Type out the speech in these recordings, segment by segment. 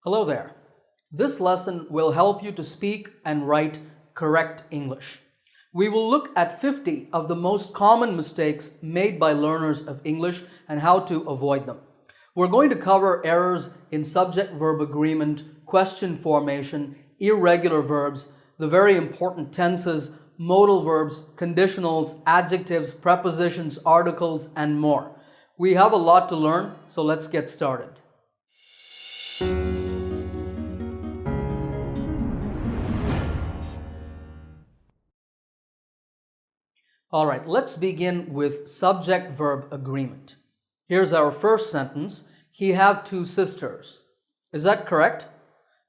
Hello there. This lesson will help you to speak and write correct English. We will look at 50 of the most common mistakes made by learners of English and how to avoid them. We're going to cover errors in subject-verb agreement, question formation, irregular verbs, the very important tenses, modal verbs, conditionals, adjectives, prepositions, articles, and more. We have a lot to learn, so let's get started. All right, let's begin with subject-verb agreement. Here's our first sentence. He have two sisters. Is that correct?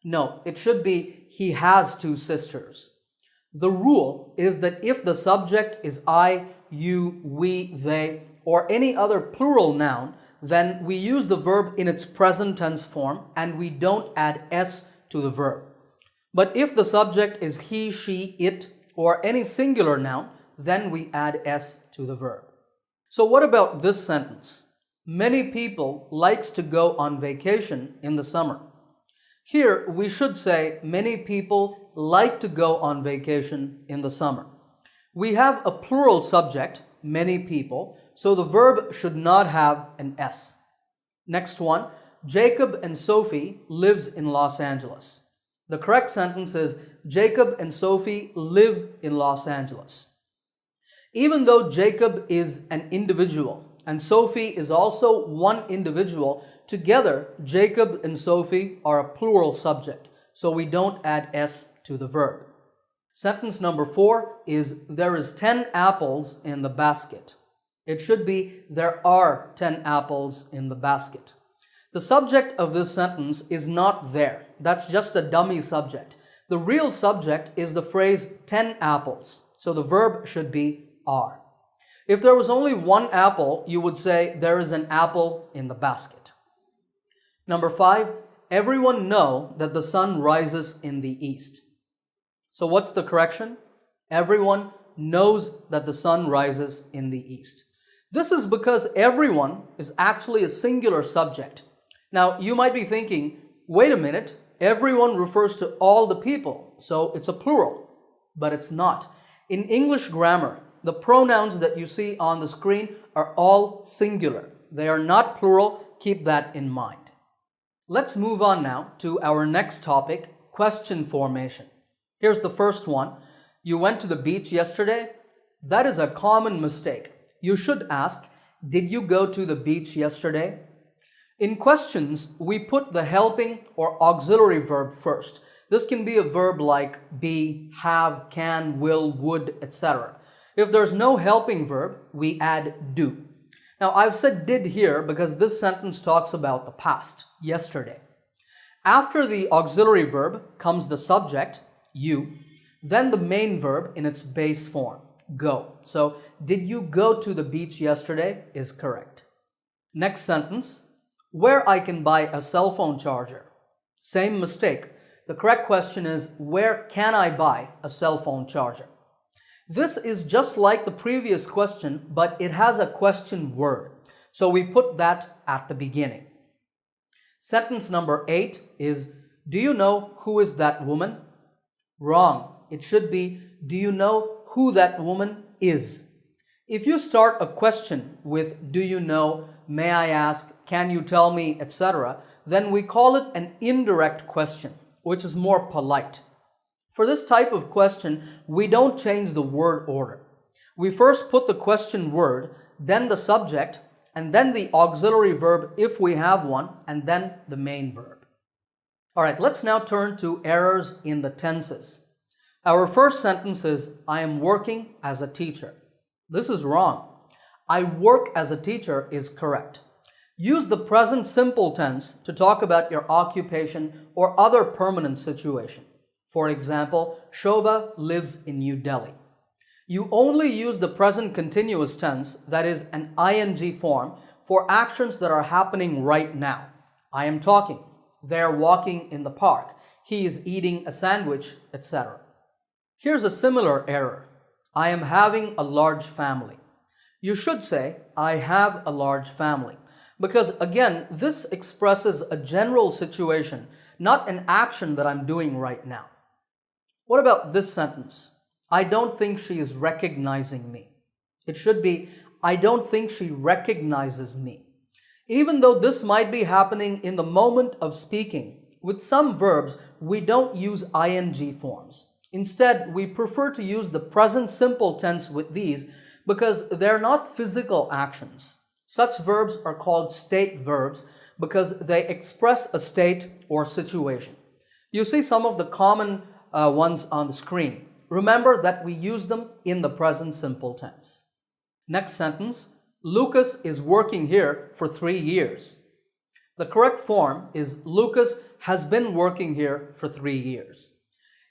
No, it should be he has two sisters. The rule is that if the subject is I, you, we, they, or any other plural noun, then we use the verb in its present tense form and we don't add s to the verb. But if the subject is he, she, it, or any singular noun, then we add s to the verb. So what about this sentence? Many people likes to go on vacation in the summer. Here we should say many people like to go on vacation in the summer. We have a plural subject, many people, so the verb should not have an s. Next one, Jacob and Sophie lives in Los Angeles. The correct sentence is Jacob and Sophie live in Los Angeles. Even though Jacob is an individual and Sophie is also one individual, together Jacob and Sophie are a plural subject, so we don't add s to the verb. Sentence number 4 is there is 10 apples in the basket. It should be there are 10 apples in the basket. The subject of this sentence is not there. That's just a dummy subject. The real subject is the phrase 10 apples, so the verb should be are. If there was only one apple, you would say there is an apple in the basket. Number 5, everyone know that the sun rises in the east. So what's the correction? Everyone knows that the sun rises in the east. This is because everyone is actually a singular subject. Now you might be thinking, wait a minute, everyone refers to all the people, so it's a plural, but it's not. In English grammar, the pronouns that you see on the screen are all singular. They are not plural. Keep that in mind. Let's move on now to our next topic, question formation. Here's the first one. You went to the beach yesterday? That is a common mistake. You should ask, did you go to the beach yesterday? In questions, we put the helping or auxiliary verb first. This can be a verb like be, have, can, will, would, etc. If there's no helping verb, we add do. Now, I've said did here because this sentence talks about the past, yesterday. After the auxiliary verb comes the subject, you, then the main verb in its base form, go. So, did you go to the beach yesterday is correct. Next sentence, where I can buy a cell phone charger. Same mistake. The correct question is, where can I buy a cell phone charger? This is just like the previous question, but it has a question word. So we put that at the beginning. Sentence number 8 is, do you know who is that woman? Wrong. It should be, do you know who that woman is? If you start a question with do you know, may I ask, can you tell me, etc., then we call it an indirect question, which is more polite. For this type of question, we don't change the word order. We first put the question word, then the subject, and then the auxiliary verb if we have one, and then the main verb. All right, let's now turn to errors in the tenses. Our first sentence is, I am working as a teacher. This is wrong. I work as a teacher is correct. Use the present simple tense to talk about your occupation or other permanent situation. For example, Shobha lives in New Delhi. You only use the present continuous tense, that is an ing form, for actions that are happening right now. I am talking. They are walking in the park. He is eating a sandwich, etc. Here's a similar error. I am having a large family. You should say, I have a large family. Because again, this expresses a general situation not an action that I'm doing right now. What about this sentence? I don't think she is recognizing me. It should be, I don't think she recognizes me. Even though this might be happening in the moment of speaking, with some verbs, we don't use ing forms. Instead, we prefer to use the present simple tense with these because they're not physical actions. Such verbs are called state verbs because they express a state or situation. You see some of the common ones on the screen. Remember that we use them in the present simple tense. Next sentence, Lucas is working here for 3 years. The correct form is Lucas has been working here for 3 years.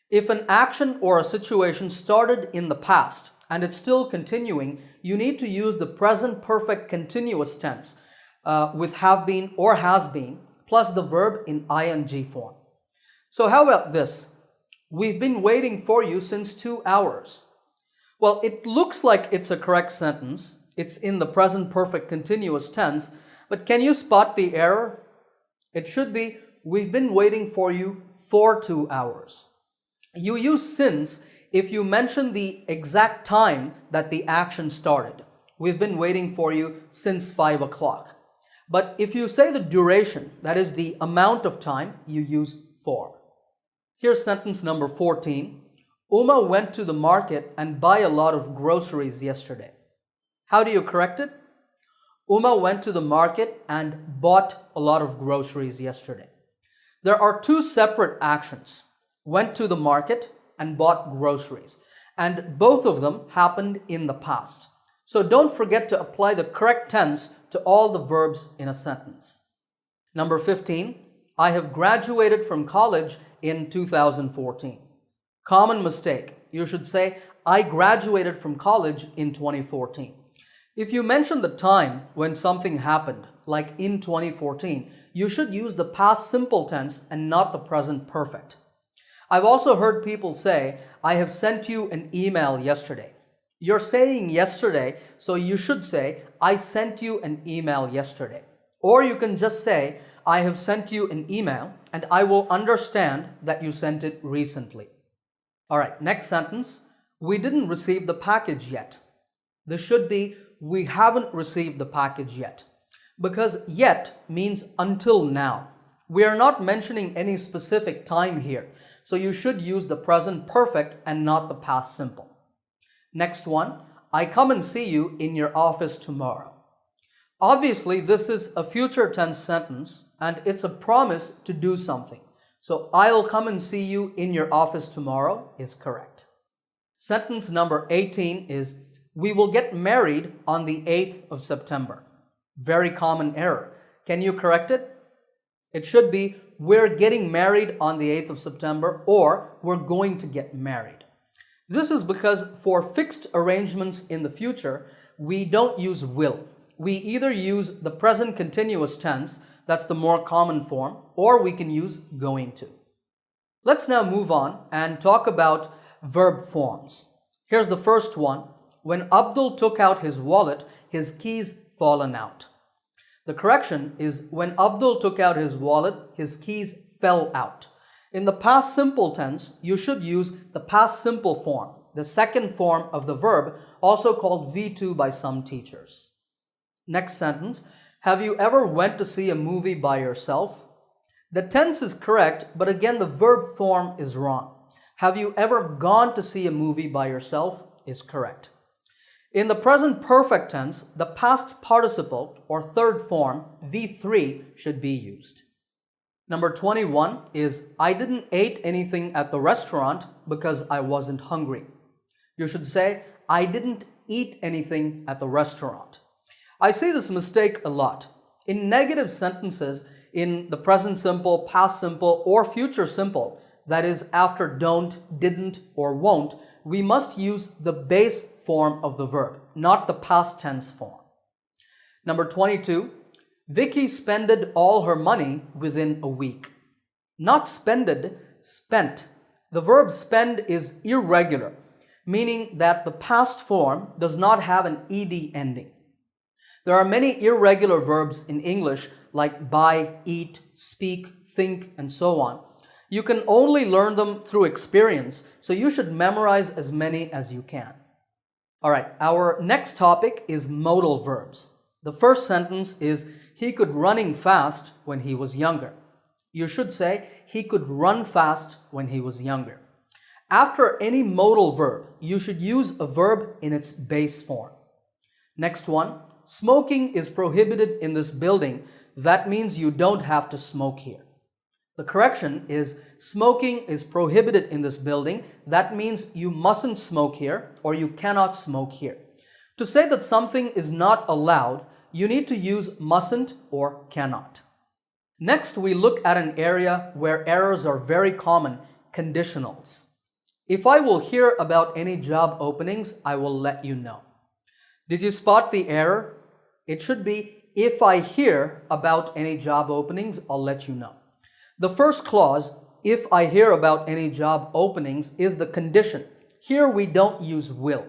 If an action or a situation started in the past and it's still continuing, you need to use the present perfect continuous tense with have been or has been plus the verb in ing form. So how about this? We've been waiting for you since 2 hours. Well, it looks like it's a correct sentence. It's in the present perfect continuous tense, but can you spot the error? It should be, we've been waiting for you for 2 hours. You use since if you mention the exact time that the action started. We've been waiting for you since 5 o'clock. But if you say the duration, that is the amount of time, you use for. Here's sentence number 14. Uma went to the market and buy a lot of groceries yesterday. How do you correct it? Uma went to the market and bought a lot of groceries yesterday. There are two separate actions. Went to the market and bought groceries. And both of them happened in the past. So don't forget to apply the correct tense to all the verbs in a sentence. Number 15. I have graduated from college in 2014. Common mistake. You should say, I graduated from college in 2014. If you mention the time when something happened, like in 2014, you should use the past simple tense and not the present perfect. I've also heard people say, I have sent you an email yesterday. You're saying yesterday, so you should say, I sent you an email yesterday. Or you can just say, I have sent you an email, and I will understand that you sent it recently. All right, next sentence. We didn't receive the package yet. This should be, we haven't received the package yet. Because yet means until now. We are not mentioning any specific time here. So you should use the present perfect and not the past simple. Next one, I come and see you in your office tomorrow. Obviously, this is a future tense sentence and it's a promise to do something. So I'll come and see you in your office tomorrow is correct. Sentence number 18 is, we will get married on the 8th of September. Very common error. Can you correct it? It should be, we're getting married on the 8th of September or we're going to get married. This is because for fixed arrangements in the future, we don't use will. We either use the present continuous tense, that's the more common form, or we can use going to. Let's now move on and talk about verb forms. Here's the first one. When Abdul took out his wallet, his keys fallen out. The correction is when Abdul took out his wallet, his keys fell out. In the past simple tense, you should use the past simple form, the second form of the verb, also called V2 by some teachers. Next sentence, have you ever went to see a movie by yourself? The tense is correct, but again the verb form is wrong. Have you ever gone to see a movie by yourself is correct. In the present perfect tense, the past participle or third form, V3, should be used. Number 21 is, I didn't eat anything at the restaurant because I wasn't hungry. You should say, I didn't eat anything at the restaurant. I see this mistake a lot. In negative sentences, in the present simple, past simple, or future simple, that is after don't, didn't, or won't, we must use the base form of the verb, not the past tense form. Number 22, Vicky spended all her money within a week. Not spended, spent. The verb spend is irregular, meaning that the past form does not have an ed ending. There are many irregular verbs in English like buy, eat, speak, think, and so on. You can only learn them through experience, so you should memorize as many as you can. All right, our next topic is modal verbs. The first sentence is, he could running fast when he was younger. You should say, he could run fast when he was younger. After any modal verb, you should use a verb in its base form. Next one, smoking is prohibited in this building. That means you don't have to smoke here. The correction is, smoking is prohibited in this building. That means you mustn't smoke here or you cannot smoke here. To say that something is not allowed, you need to use mustn't or cannot. Next, we look at an area where errors are very common, conditionals. If I will hear about any job openings, I will let you know. Did you spot the error? It should be, if I hear about any job openings, I'll let you know. The first clause, if I hear about any job openings, is the condition. Here we don't use will.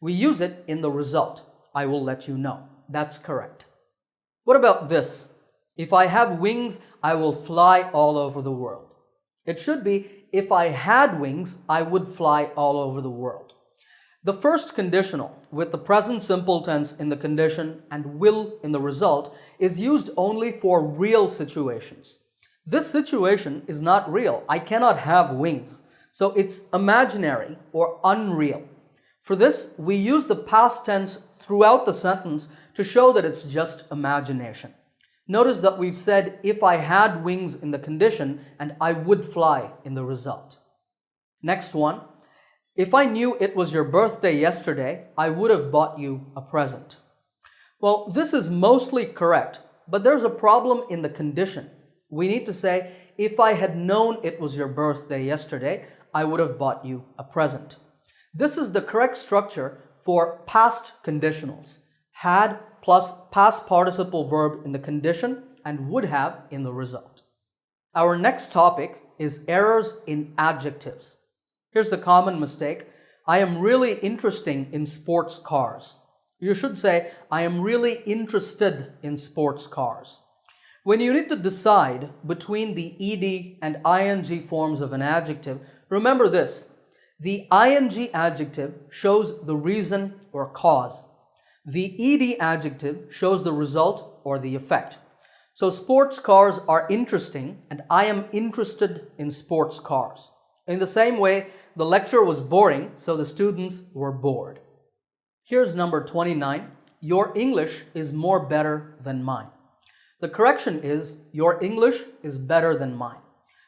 We use it in the result. I will let you know. That's correct. What about this? If I have wings, I will fly all over the world. It should be, if I had wings, I would fly all over the world. The first conditional, with the present simple tense in the condition and will in the result, is used only for real situations. This situation is not real. I cannot have wings. So it's imaginary or unreal. For this, we use the past tense throughout the sentence to show that it's just imagination. Notice that we've said, if I had wings in the condition and I would fly in the result. Next one, if I knew it was your birthday yesterday, I would have bought you a present. Well, this is mostly correct, but there's a problem in the condition. We need to say, if I had known it was your birthday yesterday, I would have bought you a present. This is the correct structure for past conditionals. Had plus past participle verb in the condition and would have in the result. Our next topic is errors in adjectives. Here's a common mistake. I am really interested in sports cars. You should say, I am really interested in sports cars. When you need to decide between the ed and ing forms of an adjective, remember this. The ing adjective shows the reason or cause. The ed adjective shows the result or the effect. So sports cars are interesting and I am interested in sports cars. In the same way, the lecture was boring, so the students were bored. Here's number 29. Your English is more better than mine. The correction is, your English is better than mine.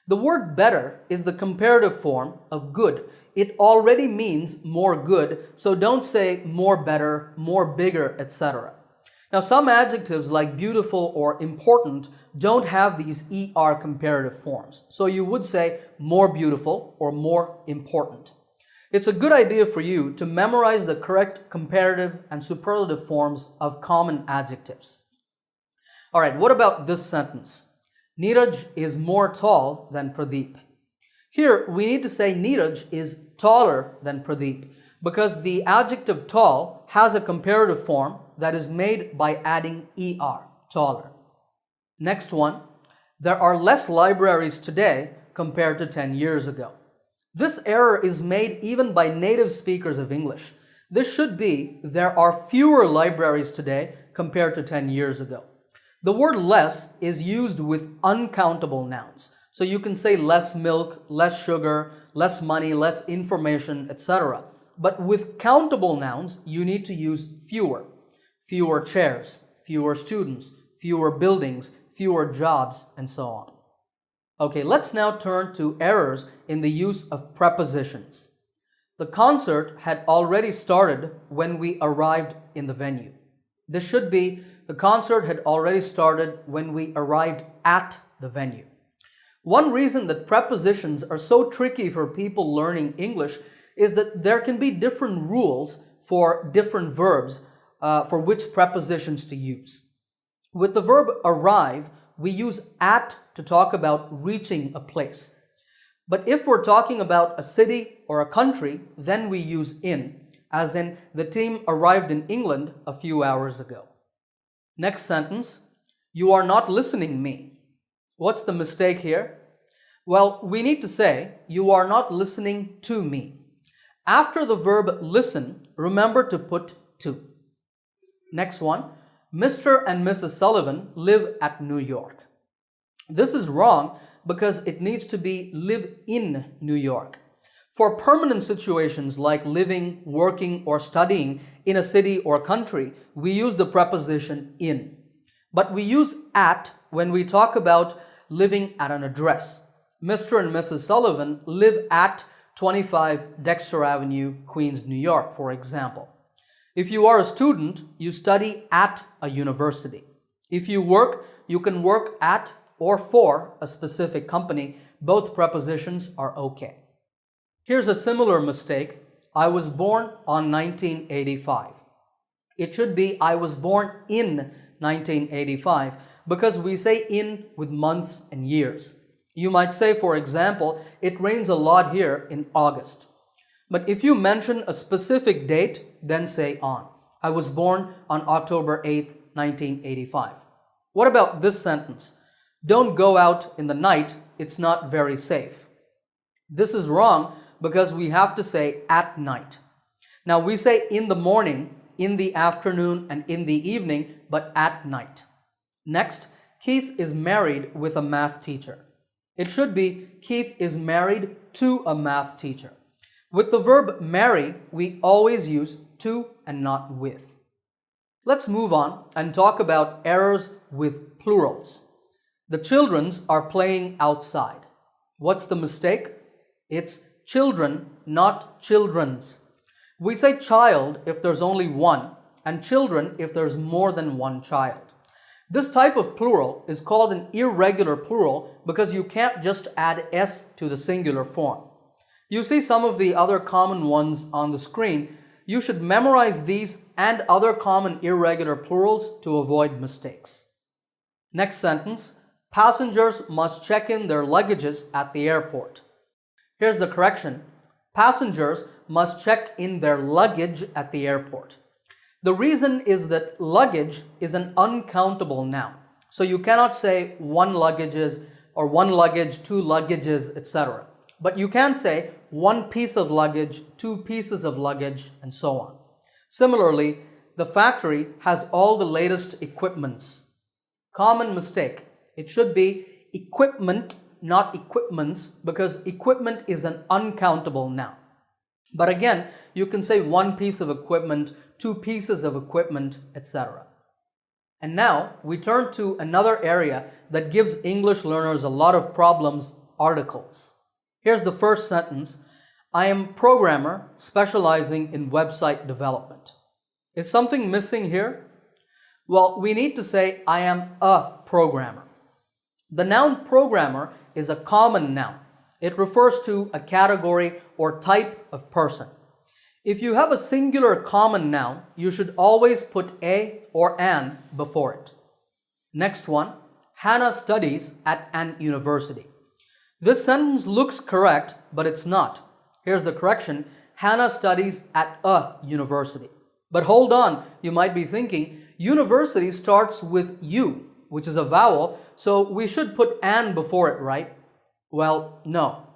The word better is the comparative form of good. It already means more good, so don't say more better, more bigger, etc. Now, some adjectives like beautiful or important don't have these ER comparative forms, so you would say more beautiful or more important. It's a good idea for you to memorize the correct comparative and superlative forms of common adjectives. All right, what about this sentence? Neeraj is more tall than Pradeep. Here, we need to say Neeraj is taller than Pradeep because the adjective tall has a comparative form that is made by adding ER, taller. Next one, there are less libraries today compared to 10 years ago. This error is made even by native speakers of English. This should be, there are fewer libraries today compared to 10 years ago. The word less is used with uncountable nouns. So you can say less milk, less sugar, less money, less information, etc. But with countable nouns, you need to use fewer. Fewer chairs, fewer students, fewer buildings, fewer jobs, and so on. Okay, let's now turn to errors in the use of prepositions. The concert had already started when we arrived in the venue. This should be, the concert had already started when we arrived at the venue. One reason that prepositions are so tricky for people learning English is that there can be different rules for different verbs for which prepositions to use. With the verb arrive, we use at to talk about reaching a place. But if we're talking about a city or a country, then we use in, as in the team arrived in England a few hours ago. Next sentence, you are not listening me. What's the mistake here? Well, we need to say, you are not listening to me. After the verb listen, remember to put to. Next one, Mr. and Mrs. Sullivan live at New York. This is wrong because it needs to be live in New York. For permanent situations like living, working, or studying in a city or country, we use the preposition in. But we use at when we talk about living at an address. Mr. and Mrs. Sullivan live at 25 Dexter Avenue, Queens, New York, for example. If you are a student, you study at a university. If you work, you can work at or for a specific company. Both prepositions are okay. Here's a similar mistake. I was born on 1985. It should be I was born in 1985 because we say in with months and years. You might say, for example, it rains a lot here in August. But if you mention a specific date, then say on. I was born on October 8th, 1985. What about this sentence? Don't go out in the night, it's not very safe. This is wrong because we have to say at night. Now we say in the morning, in the afternoon, and in the evening, but at night. Next, Keith is married with a math teacher. It should be Keith is married to a math teacher. With the verb marry, we always use to and not with. Let's move on and talk about errors with plurals. The childrens are playing outside. What's the mistake? It's children, not children's. We say child if there's only one, and children if there's more than one child. This type of plural is called an irregular plural because you can't just add s to the singular form. You see some of the other common ones on the screen. You should memorize these and other common irregular plurals to avoid mistakes. Next sentence, passengers must check in their luggages at the airport. Here's the correction. Passengers must check in their luggage at the airport. The reason is that luggage is an uncountable noun. So you cannot say one luggages or one luggage, two luggages, etc. But you can say one piece of luggage, two pieces of luggage, and so on. Similarly, the factory has all the latest equipments. Common mistake. It should be equipment, not equipments, because equipment is an uncountable noun. But again, you can say one piece of equipment, two pieces of equipment, etc. And now we turn to another area that gives English learners a lot of problems, articles. Here's the first sentence. I am a programmer specializing in website development. Is something missing here? Well, we need to say I am a programmer. The noun programmer is a common noun. It refers to a category or type of person. If you have a singular common noun, you should always put a or an before it. Next one, Hannah studies at an university. This sentence looks correct, but it's not. Here's the correction. Hannah studies at a university. But hold on, you might be thinking, university starts with U, which is a vowel, so we should put an before it, right? Well, no.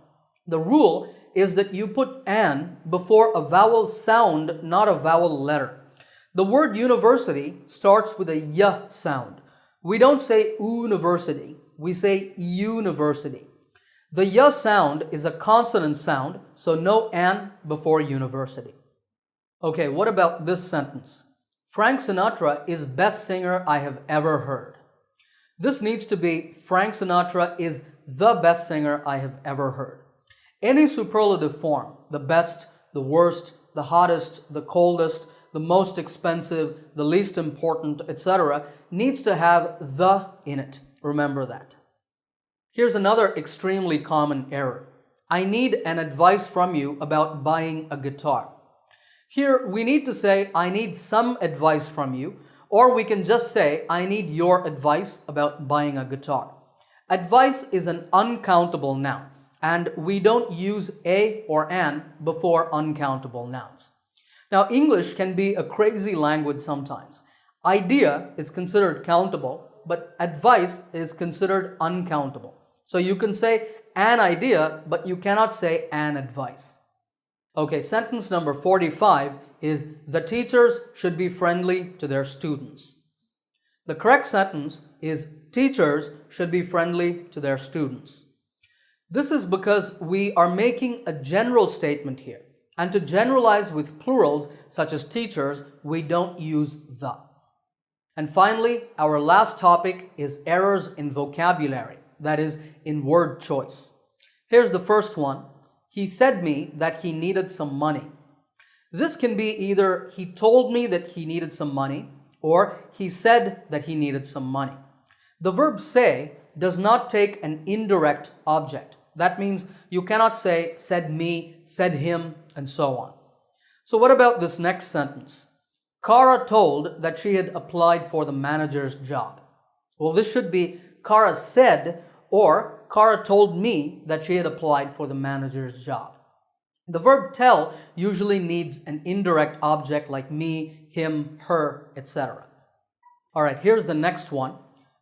The rule is that you put an before a vowel sound, not a vowel letter. The word university starts with a y sound. We don't say university, we say university. The y sound is a consonant sound, so no an before university. Okay, what about this sentence? Frank Sinatra is best singer I have ever heard. This needs to be Frank Sinatra is the best singer I have ever heard. Any superlative form, the best, the worst, the hottest, the coldest, the most expensive, the least important, etc., needs to have the in it. Remember that. Here's another extremely common error. I need an advice from you about buying a guitar. Here we need to say I need some advice from you, or we can just say I need your advice about buying a guitar. Advice is an uncountable noun, and we don't use a or an before uncountable nouns. Now, English can be a crazy language sometimes. Idea is considered countable, but advice is considered uncountable. So you can say an idea, but you cannot say an advice. Okay, sentence number 45 is the teachers should be friendly to their students. The correct sentence is teachers should be friendly to their students. This is because we are making a general statement here. And to generalize with plurals such as teachers, we don't use the. And finally, our last topic is errors in vocabulary, that is, in word choice. Here's the first one. He said me that he needed some money. This can be either he told me that he needed some money or he said that he needed some money. The verb say does not take an indirect object. That means you cannot say said me, said him, and so on. So what about this next sentence? Kara told that she had applied for the manager's job. Well, this should be Kara said or Kara told me that she had applied for the manager's job. The verb tell usually needs an indirect object like me, him, her, etc. All right, here's the next one.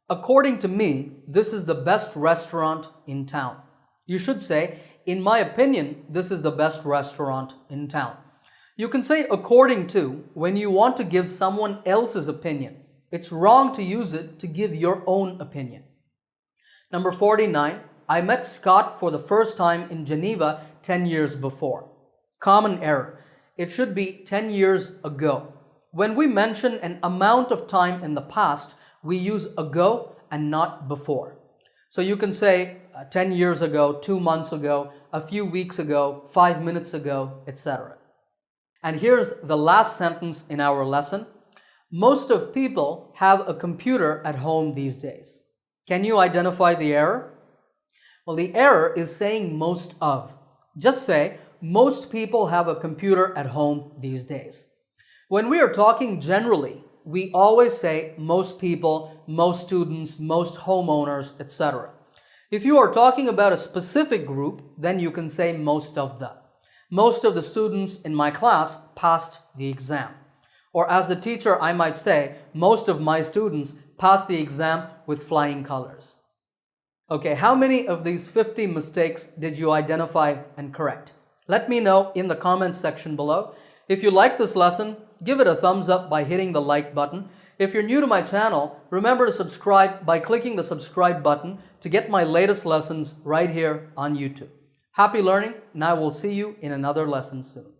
According to me, this is the best restaurant in town. You should say, in my opinion, this is the best restaurant in town. You can say according to when you want to give someone else's opinion. It's wrong to use it to give your own opinion. Number 49, I met Scott for the first time in Geneva 10 years before. Common error. It should be 10 years ago. When we mention an amount of time in the past, we use ago and not before. So you can say 10 years ago, 2 months ago, a few weeks ago, 5 minutes ago, etc. And here's the last sentence in our lesson. Most of people have a computer at home these days. Can you identify the error? Well, the error is saying most of. Just say, most people have a computer at home these days. When we are talking generally, we always say most people, most students, most homeowners, etc. If you are talking about a specific group, then you can say most of the. Most of the students in my class passed the exam. Or as the teacher, I might say, most of my students passed the exam with flying colors. Okay, how many of these 50 mistakes did you identify and correct? Let me know in the comments section below. If you like this lesson, give it a thumbs up by hitting the like button. If you're new to my channel, remember to subscribe by clicking the subscribe button to get my latest lessons right here on YouTube. Happy learning, and I will see you in another lesson soon.